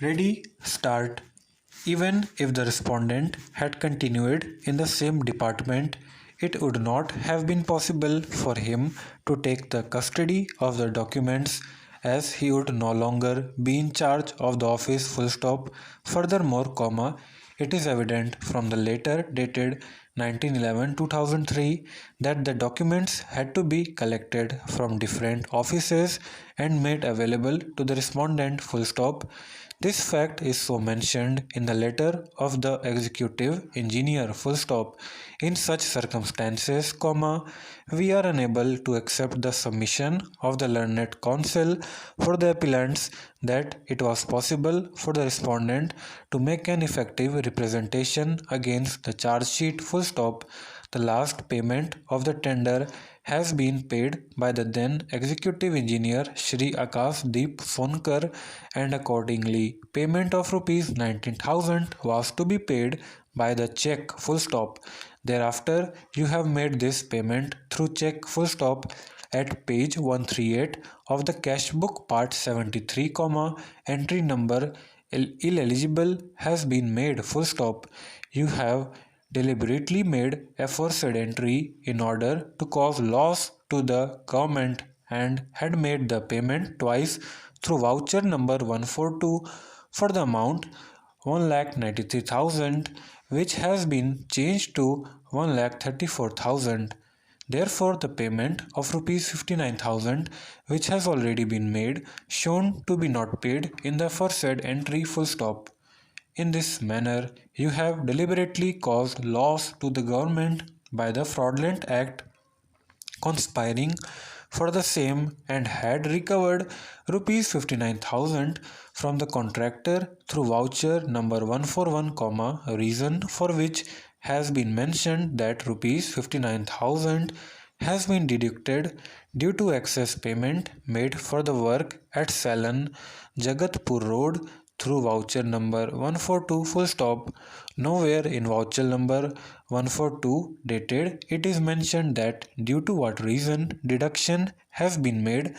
Ready, start. Even if the respondent had continued in the same department, it would not have been possible for him to take the custody of the documents as he would no longer be in charge of the office full stop. Furthermore, it is evident from the letter dated 1911-2003 that the documents had to be collected from different offices and made available to the respondent full stop. This fact is so mentioned in the letter of the executive engineer full stop. In such circumstances, we are unable to accept the submission of the learned counsel for the appellants that it was possible for the respondent to make an effective representation against the charge sheet full stop. The last payment of the tender has been paid by the then executive engineer Shri Akash Deep Sonkar, and accordingly payment of rupees 19,000 was to be paid by the check full stop. Thereafter you have made this payment through check full stop. At page 138 of the cash book part 73, entry number illegible has been made full stop. You have deliberately made aforesaid entry in order to cause loss to the government and had made the payment twice through voucher number 142 for the amount 1,93,000, which has been changed to 1,34,000. Therefore, the payment of rupees 59,000, which has already been made, shown to be not paid in the aforesaid entry full stop. In this manner, you have deliberately caused loss to the government by the fraudulent act, conspiring for the same, and had recovered rupees 59,000 from the contractor through voucher number 141, reason for which has been mentioned that rupees 59,000 has been deducted due to excess payment made for the work at Salon, Jagatpur Road through voucher number 142 full stop. Nowhere in voucher number 142 dated it is mentioned that due to what reason deduction has been made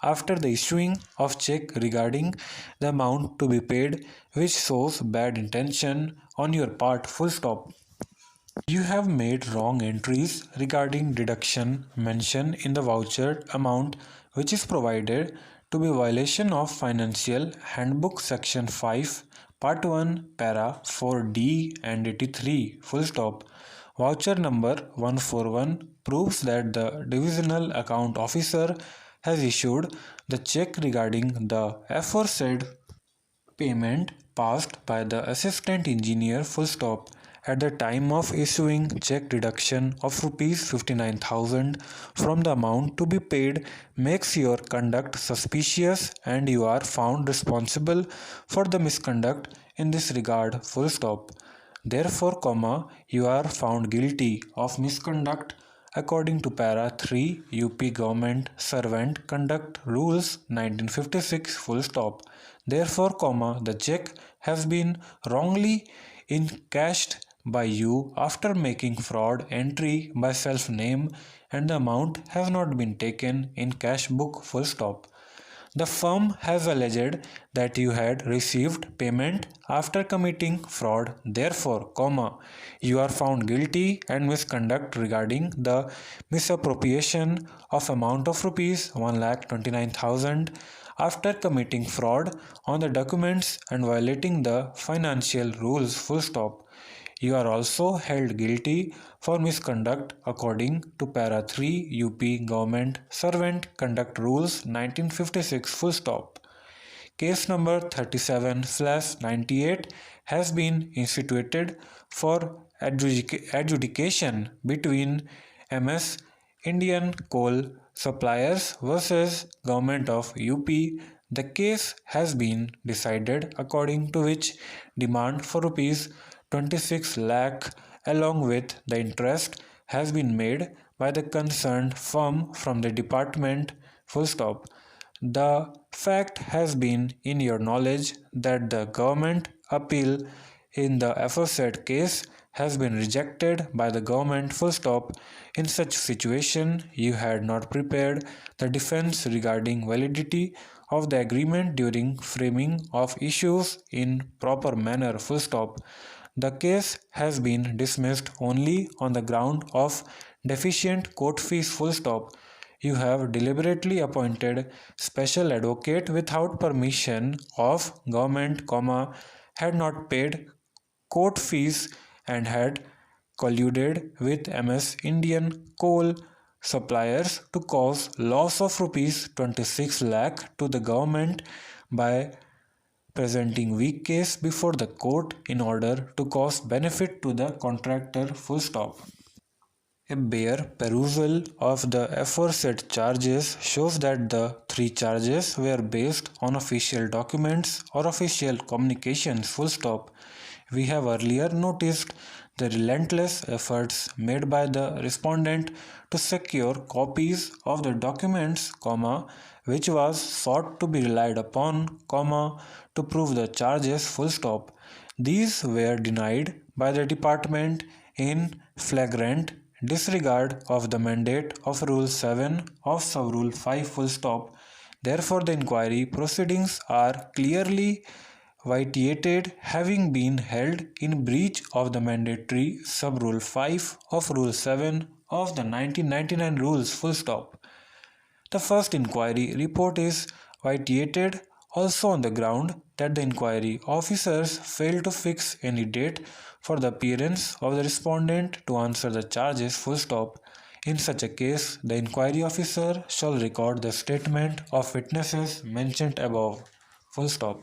after the issuing of check regarding the amount to be paid, which shows bad intention on your part full stop. You have made wrong entries regarding deduction mentioned in the voucher amount, which is provided to be violation of Financial Handbook Section 5, Part 1, Para 4D and 83, full stop. Voucher number 141 proves that the Divisional Account Officer has issued the check regarding the aforesaid payment passed by the Assistant Engineer full stop. At the time of issuing check, deduction of rupees 59,000 from the amount to be paid makes your conduct suspicious and you are found responsible for the misconduct in this regard full stop. Therefore, you are found guilty of misconduct according to Para 3 UP Government Servant Conduct Rules 1956 full stop. Therefore, the check has been wrongly encashed by you after making fraud entry by self-name and the amount has not been taken in cash book full stop. The firm has alleged that you had received payment after committing fraud. Therefore, you are found guilty and misconduct regarding the misappropriation of amount of rupees 1,29,000 after committing fraud on the documents and violating the financial rules full stop. You are also held guilty for misconduct according to Para 3 UP Government Servant Conduct Rules 1956 full stop. Case number 37/98 has been instituted for adjudication between MS Indian Coal Suppliers versus Government of UP. The case has been decided according to which demand for rupees 26 lakh along with the interest has been made by the concerned firm from the department full stop. The fact has been in your knowledge that the government appeal in the aforesaid case has been rejected by the government full stop. In such situation, you had not prepared the defense regarding validity of the agreement during framing of issues in proper manner full stop. The case has been dismissed only on the ground of deficient court fees full stop. You have deliberately appointed special advocate without permission of government, had not paid court fees and had colluded with MS Indian coal suppliers to cause loss of rupees 26 lakh to the government by presenting weak case before the court in order to cause benefit to the contractor full stop. A bare perusal of the aforesaid charges shows that the three charges were based on official documents or official communications full stop. We have earlier noticed the relentless efforts made by the respondent to secure copies of the documents, which was sought to be relied upon, to prove the charges full stop. These were denied by the department in flagrant disregard of the mandate of Rule 7 of Sub-Rule 5 full stop. Therefore, the inquiry proceedings are clearly vitiated, having been held in breach of the mandatory Sub-Rule 5 of Rule 7 of the 1999 rules full stop. The first inquiry report is vitiated also on the ground that the inquiry officers failed to fix any date for the appearance of the respondent to answer the charges full stop. In such a case, the inquiry officer shall record the statement of witnesses mentioned above full stop.